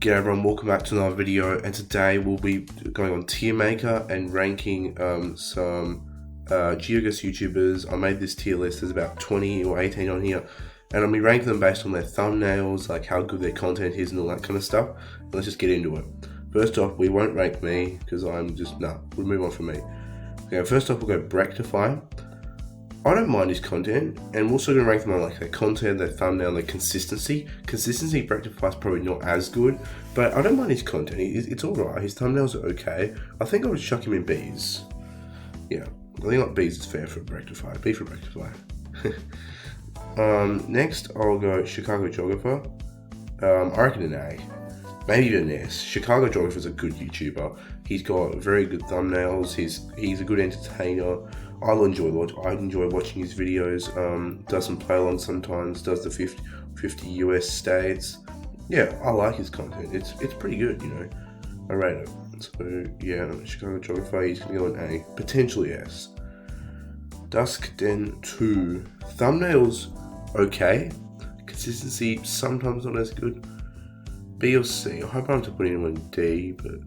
G'day everyone, welcome back to another video, and today we'll be going on tier maker and ranking some GeoGuessr YouTubers. I made this tier list, there's about 20 or 18 on here, and I'll be ranking them based on their thumbnails, like how good their content is and all that kind of stuff. Let's just get into it. First off, we won't rank me, because I'm just, we'll move on from me. Okay, first off we'll go Brectify. I don't mind his content, and we're also going to rank them on like their content, their thumbnail, their consistency. Consistency, Brectify is probably not as good, but I don't mind his content. It's alright. His thumbnails are okay. I think I would chuck him in B's. Yeah, I think like B's is fair for Brectify. B for Brectify. Next, I'll go Chicago Geographer. I reckon an A. Maybe even an S. Chicago Geographer is a good YouTuber. He's got very good thumbnails. He's a good entertainer. I enjoy watching his videos. Does some play along sometimes. Does the 50 US states. Yeah, I like his content. It's pretty good, you know. I rate it. So yeah, Chicago Geographer. He's gonna go an A, potentially S. Dusk Den 2. Thumbnails okay. Consistency sometimes not as good. B or C. I hope I don't have to put him on D, but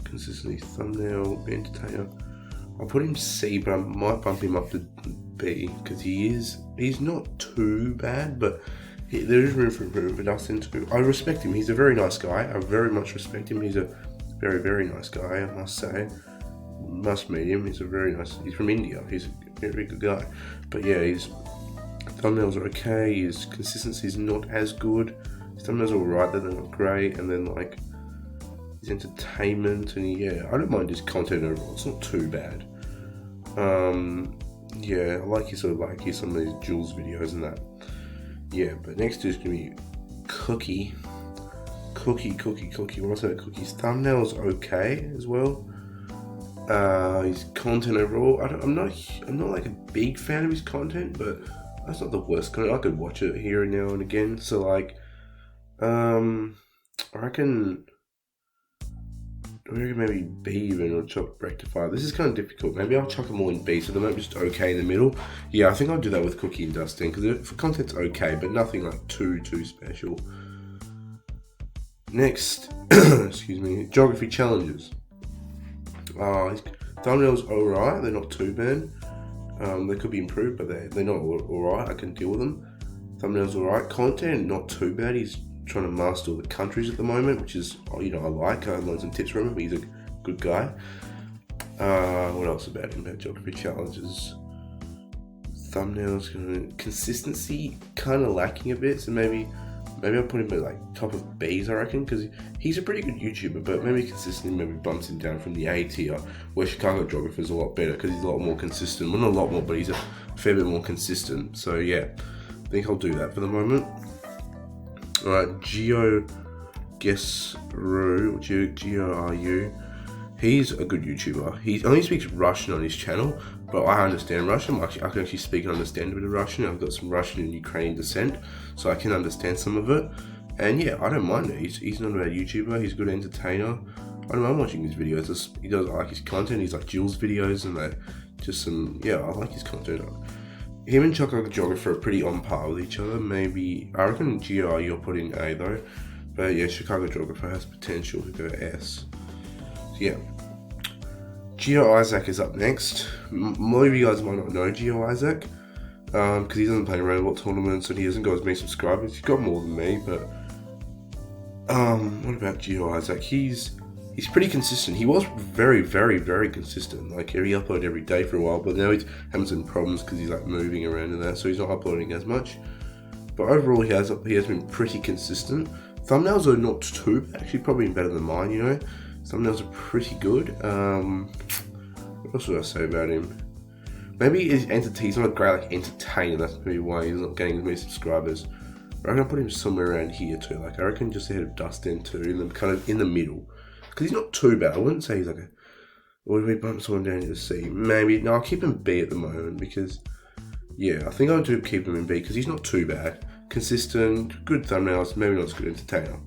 consistency, thumbnail, entertainer. I'll put him C, but I might bump him up to B because he's not too bad, but there is room for improvement for Dustin too. I respect him. He's a very nice guy. I very much respect him. He's a very, very nice guy, I must say. Must meet him. He's from India. He's a very good guy. But yeah, his thumbnails are okay. His consistency is not as good. His thumbnails are alright, they're not great, and then like his entertainment, and yeah, I don't mind his content overall. It's not too bad. Yeah, I like some of his Jules videos and that. Yeah, but next is gonna be Cookie. Cookie. What's that? Cookie's thumbnails okay as well. His content overall, I'm not like a big fan of his content, but that's not the worst content. I could watch it here and now and again. So like, I reckon maybe B even, or chuck Rectify. This is kind of difficult. Maybe I'll chuck them all in B, so they're not just okay in the middle. Yeah, I think I'll do that with Cookie and Dustin, because the content's okay, but nothing like too special. Next, excuse me, Geography Challenges. His thumbnails alright, they're not too bad. They could be improved, but they're not alright. I can deal with them. Thumbnails alright. Content not too bad. He's trying to master all the countries at the moment, which is, you know, I like. I learned some tips from him. He's a good guy. What else about him? About Geography Challenges. Thumbnails, consistency kind of lacking a bit. So maybe I'll put him at like top of B's, I reckon, because he's a pretty good YouTuber, but maybe consistency maybe bumps him down from the A tier, where Chicago Geographer is a lot better because he's a lot more consistent. Well, not a lot more, but he's a fair bit more consistent. So yeah, I think I'll do that for the moment. Alright, GeoGuessr, GeoRU. He's a good YouTuber. He only speaks Russian on his channel, but I understand Russian. I can actually speak and understand a bit of Russian. I've got some Russian and Ukrainian descent, so I can understand some of it. And yeah, I don't mind it. He's not a bad YouTuber. He's a good entertainer. I don't mind watching his videos. I like his content. He's like Jules videos, and I like his content. Him and Chicago Geographer are pretty on par with each other. Maybe, I reckon GR you'll put in A though. But yeah, Chicago Geographer has potential to go S. So yeah. Geo Isaac is up next. More of you guys might not know Geo Isaac, because he doesn't play robot tournaments and he hasn't got as many subscribers. He's got more than me, but what about Geo Isaac? He's pretty consistent. He was very, very, very consistent. Like he uploaded every day for a while, but now he's having some problems because he's like moving around and that, so he's not uploading as much. But overall, he has been pretty consistent. Thumbnails are not too bad, actually probably better than mine, you know. Thumbnails are pretty good. What else would I say about him? Maybe he's not a great like entertainer. That's maybe why he's not getting as many subscribers. I reckon I'll put him somewhere around here too. Like I reckon just ahead of Dustin too, and then kind of in the middle. Because he's not too bad. I wouldn't say he's like or would we bump someone down to C? Maybe. No, I'll keep him B at the moment because, yeah, I think I'll do keep him in B because he's not too bad. Consistent, good thumbnails, maybe not as good entertainer.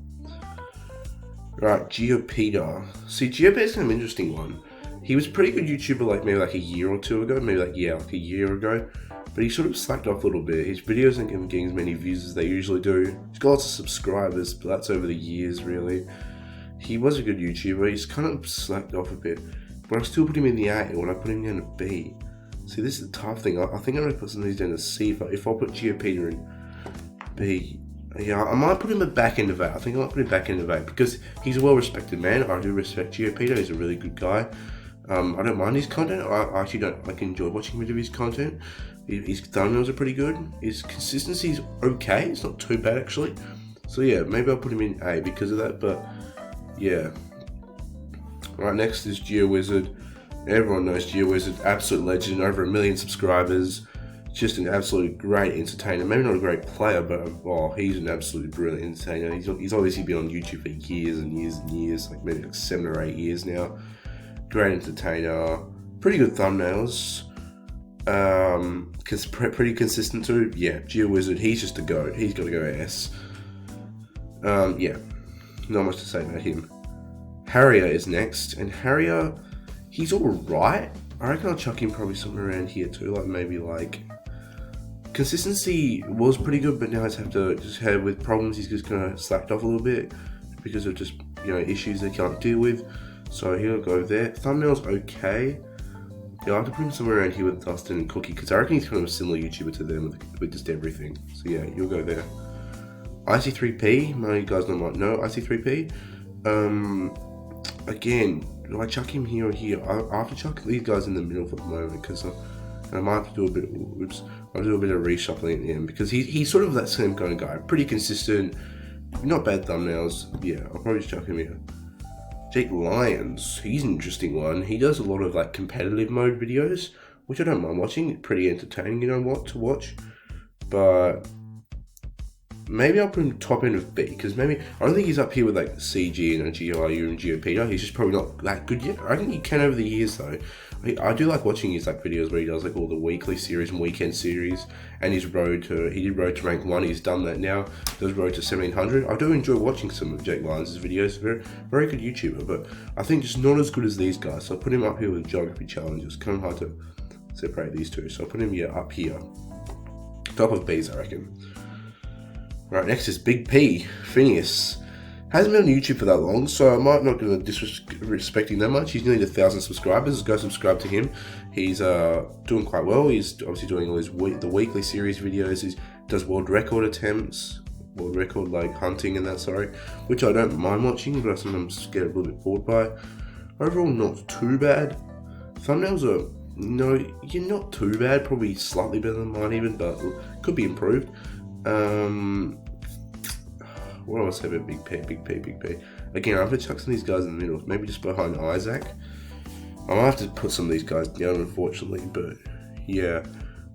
Right, Geopedia. See, Geopedia is kind of an interesting one. He was a pretty good YouTuber like maybe like a year or two ago, maybe like a year ago. But he sort of slacked off a little bit. His videos aren't getting as many views as they usually do. He's got lots of subscribers, but that's over the years really. He was a good YouTuber, he's kind of slacked off a bit. But I still put him in the A, or I put him down to B. See, this is the tough thing. I think I'm going to put some of these down to C. If I put GeoPeter in B, yeah, I might put him at back end of A. I think I might put him back end of A because he's a well-respected man. I do respect GeoPeter. He's a really good guy. I don't mind his content. I actually don't. I can enjoy watching him do his content. His thumbnails are pretty good. His consistency is okay. It's not too bad actually. So yeah, maybe I'll put him in A because of that. But yeah. Right, next is GeoWizard. Everyone knows GeoWizard, absolute legend, over 1 million subscribers. Just an absolute great entertainer. Maybe not a great player, but he's an absolutely brilliant entertainer. He's obviously been on YouTube for years and years and years, like maybe like 7 or 8 years now. Great entertainer, pretty good thumbnails. Pretty consistent too. Yeah, GeoWizard, he's just a goat. He's got to go S. Yeah, not much to say about him. Harrier is next, and Harrier, he's alright. I reckon I'll chuck him probably somewhere around here too, like maybe like... Consistency was pretty good, but now with problems, he's just kind of slacked off a little bit because of just, issues they can't deal with. So he'll go there. Thumbnails okay. Yeah, I have to put him somewhere around here with Dustin and Cookie, because I reckon he's kind of a similar YouTuber to them with just everything. So yeah, you'll go there. IC3P, most of you guys might know IC3P. Again, do I chuck him here or here? I have to chuck these guys in the middle for the moment because I might have to do a bit. I'll do a bit of reshuffling at the end because he's sort of that same kind of guy. Pretty consistent, not bad thumbnails. Yeah, I'll probably just chuck him here. Jake Lyons, he's an interesting one. He does a lot of like competitive mode videos, which I don't mind watching. Pretty entertaining, to watch. But maybe I'll put him top end of B, because maybe, I don't think he's up here with like CG and GeoIU and GeoPeter. He's just probably not that good yet. I think he can over the years though. I do like watching his like videos where he does like all the weekly series and weekend series, and he did Road to Rank 1, he's done that now, does Road to 1700. I do enjoy watching some of Jake Lyons' videos, very, very good YouTuber, but I think just not as good as these guys, so I'll put him up here with Geography Challenges. Kind of hard to separate these two, so I'll put him up here. Top of B's, I reckon. Right, next is Big P, Phineas. Hasn't been on YouTube for that long, so I might not going to disrespect him that much. He's nearly 1,000 subscribers. Go subscribe to him. He's doing quite well. He's obviously doing all his the weekly series videos. He does world record attempts, world record like hunting and that. Which I don't mind watching, but I sometimes get a little bit bored by. Overall, not too bad. Thumbnails are not too bad. Probably slightly better than mine even, but could be improved. What do I say about Big P? Again, I have to chuck some of these guys in the middle, maybe just behind Isaac. I might have to put some of these guys down, unfortunately, but yeah.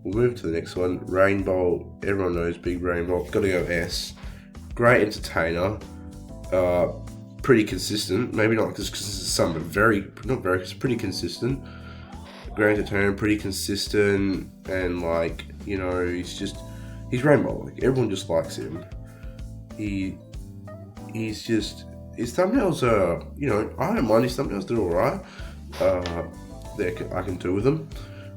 We'll move to the next one. Rainbow, everyone knows Big Rainbow. Gotta go S. Great entertainer. Pretty consistent. Maybe not because some, but it's pretty consistent. Great entertainer, pretty consistent, and like, he's Rainbow. Like, everyone just likes him. He's just, his thumbnails are, I don't mind his thumbnails, they're alright. I can do with them.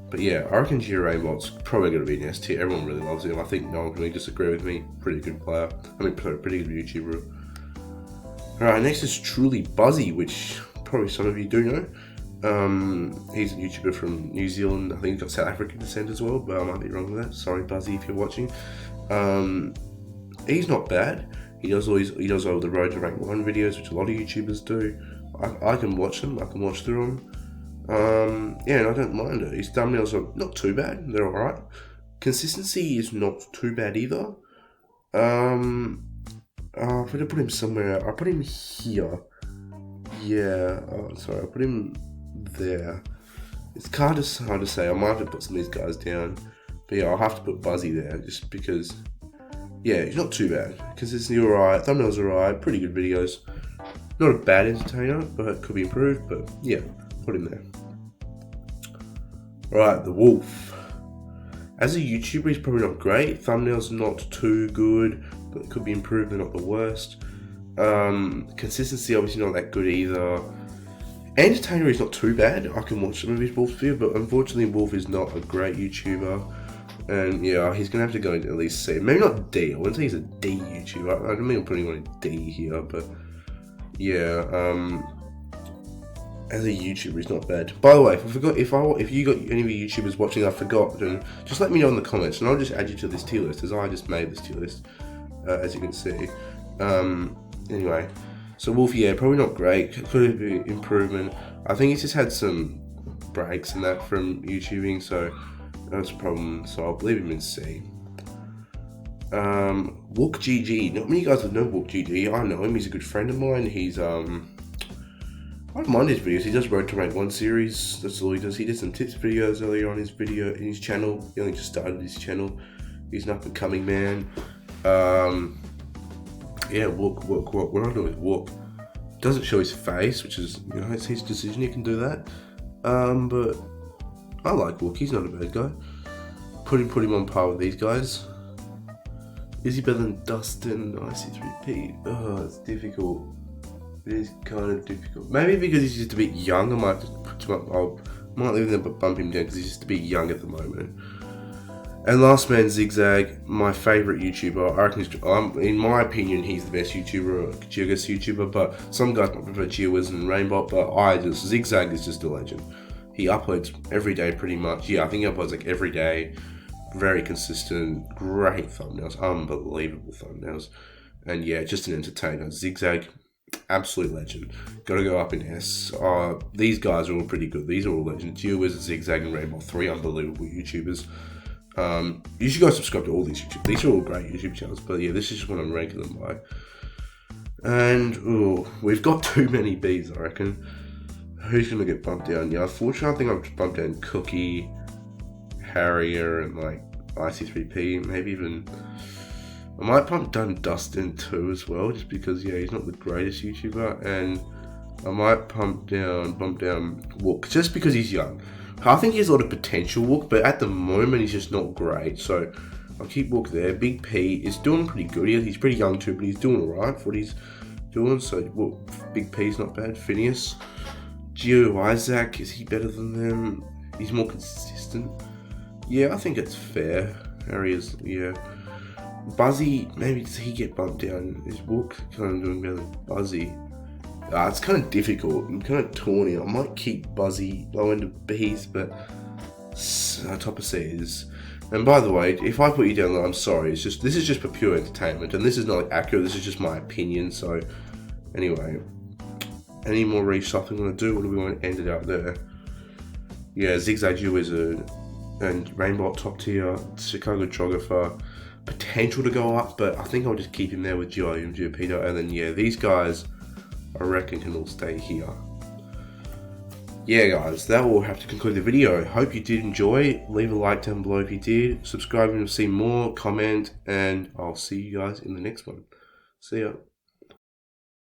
But yeah, I reckon Geo Rainbow's probably going to be an S tier. Everyone really loves him. I think no one can really disagree with me. Pretty good player. Pretty good YouTuber. Alright, next is Truly Buzzy, which probably some of you do know. He's a YouTuber from New Zealand. I think he's got South African descent as well, but I might be wrong with that. Sorry, Buzzy, if you're watching. He's not bad. He does all the Road to Rank 1 videos, which a lot of YouTubers do. I can watch them. I can watch through them. Yeah, and I don't mind it. His thumbnails are not too bad. They're alright. Consistency is not too bad either. I'm gonna put him somewhere. I'll put him here. Yeah. Sorry. I'll put him there. It's hard to say. I might have to put some of these guys down. But yeah, I'll have to put Buzzy there just because. Yeah, he's not too bad. Consistency alright, thumbnails alright, pretty good videos. Not a bad entertainer, but it could be improved, but yeah, put him there. Alright, The Wolf. As a YouTuber, he's probably not great. Thumbnails not too good, but it could be improved, they're not the worst. Consistency obviously not that good either. Entertainer is not too bad. I can watch some of his Wolf video, but unfortunately Wolf is not a great YouTuber. And yeah, he's gonna have to go into at least C. Maybe not D. I wouldn't say he's a D YouTuber. I don't mean I'm putting him on a D here, but yeah, as a YouTuber, he's not bad. By the way, if you got any of you YouTubers watching, I forgot, then just let me know in the comments, and I'll just add you to this tier list, as I just made this tier list, as you can see. Anyway, so Wolf, yeah, probably not great. Could be improvement. I think he's just had some breaks and that from YouTubing, so that's a problem. So I'll leave him in C. Wook GG. Not many guys would know Wook GG. I know him. He's a good friend of mine. He's I don't mind his videos. He does Road to Rank 1 series. That's all he does. He did some tips videos earlier on his channel. He only just started his channel. He's an up and coming man. Yeah, Wook. What I do with Wook, doesn't show his face, which is, you know, it's his decision. He can do that. But I like Wook. He's not a bad guy. Put him on par with these guys. Is he better than Dustin IC3P? Oh, it's difficult. It is kind of difficult. Maybe because he's just a bit young, I might leave him but bump him down because he's just a bit young at the moment. And last man, Zigzag, my favourite YouTuber. I reckon, in my opinion, he's the best YouTuber, Geoguess YouTuber. But some guys might prefer Geowiz and Rainbot. But Zigzag is just a legend. He uploads every day, pretty much. Yeah, I think he uploads like every day. Very consistent, great thumbnails, unbelievable thumbnails, and yeah, just an entertainer. Zigzag, absolute legend. Got to go up in S. These guys are all pretty good. These are all legends. Geowiz, Zigzag, and Rainbow, 3 unbelievable YouTubers. You should go subscribe to all these YouTubers. These are all great YouTube channels, but yeah, this is just what I'm ranking them by. And we've got too many Bs, I reckon. Who's gonna get bumped down? Yeah, unfortunately, I think I've bumped down Cookie, Harrier, and like IC3P, maybe even I might bump down Dustin too as well, just because yeah, he's not the greatest YouTuber, and I might bump down Wook just because he's young. I think he has a lot of potential, Wook, but at the moment he's just not great, so I'll keep Wook there. Big P is doing pretty good. He's pretty young too, but he's doing alright for what he's doing. So Big P's not bad. Phineas, Geo Isaac, is he better than them? He's more consistent. Yeah, I think it's fair. Harry is, yeah. Buzzy, maybe does he get bumped down? Is Wook kind of doing better than Buzzy? It's kind of difficult. I'm kind of torn here. I might keep Buzzy low end of Bs, but top of C's. And by the way, if I put you down low, I'm sorry. This is just for pure entertainment, and this is not like accurate. This is just my opinion. So, anyway, any more reshuffling I'm gonna do, or do we want to end it out there? Yeah, Zigzag Wizard and Rainbow top tier, Chicago Geographer, potential to go up, but I think I'll just keep him there with Gio and Geopedo, and then yeah, these guys I reckon can all stay here. Yeah guys, that will have to conclude the video. Hope you did enjoy. Leave a like down below if you did. Subscribe to see more, comment, and I'll see you guys in the next one. See ya.